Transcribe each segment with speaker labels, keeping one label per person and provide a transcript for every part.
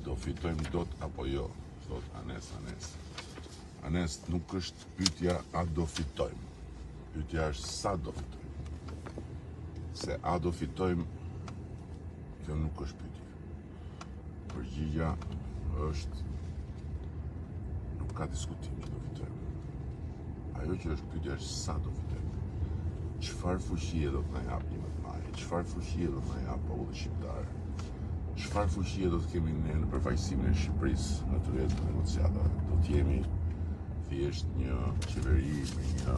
Speaker 1: do fitojmë dot apo jo, thot Anes. Anes, nuk është pyetja a do fitojmë. Pyetja është sa do fitojmë. Se a do fitojmë, kjo nuk është pyetje. Përgjigja është nuk ka diskutim që do fitojmë. Ajo që është pyetja është sa do fitojmë. Çfarë fuqie do të na jap një mëtej? Çfarë fuqie do të na jap populli shqiptar? Çfarë fuqie do të kemi ne në përfaqësimin e Shqipërisë në të vetën negociata? Do të jemi thjesht një qeveri me një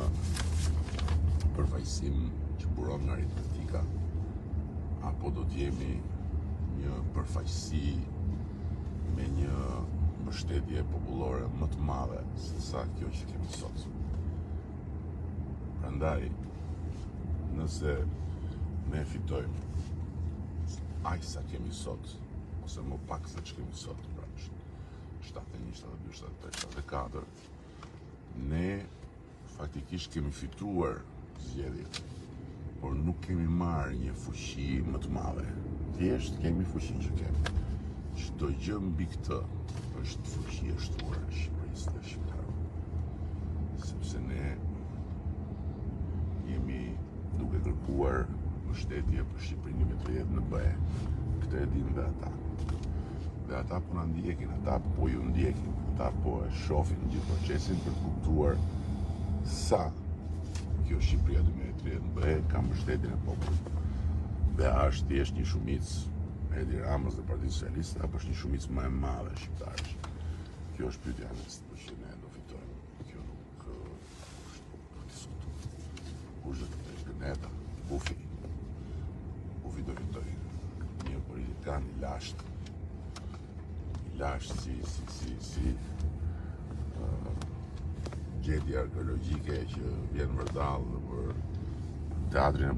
Speaker 1: përfaqësim që buron nga aritmetika, apo do të jemi një përfaqësi me një mbështetje popullore më të madhe se sa kjo që kemi sot? Prandaj, nëse ne fitojmë aq sa kemi sot, ose më pak se që kemi sot, pra 71, 72, 73, 74, ne faktikisht kemi fituar zgjedhjet, por nuk kemi marrë një fuqi më të madhe. Thjesht kemi fuqinë që kemi. Çdo gjë mbi këtë është fuqi e shtuar e Shqipërisë dhe shqiptarëve. Sepse ne jemi duke kërkuar mbështetje për Shqipërinë me të jetë në BE. Këtë e dinë dhe ata. Dhe ata po na ndjekin, ata po ju ndjekin, ata po e shohin gjithë procesin për të kuptuar sa kjo Shqipëria 2030 në BE ka mbështetjen e popullit. Dhe a është thjesht një shumicë Edi Ramës dhe Partia Socialiste, apo është një shumicë më e madhe shqiptarësh? Kjo është pyetja e që ne do fitojmë. Kjo nuk është diskutuar. Kush do të fitojë? Gëneta, Bufi do fitoj. Një politikan i lashtë si gjendje arkeologjike që vjen vërdall për teatrin e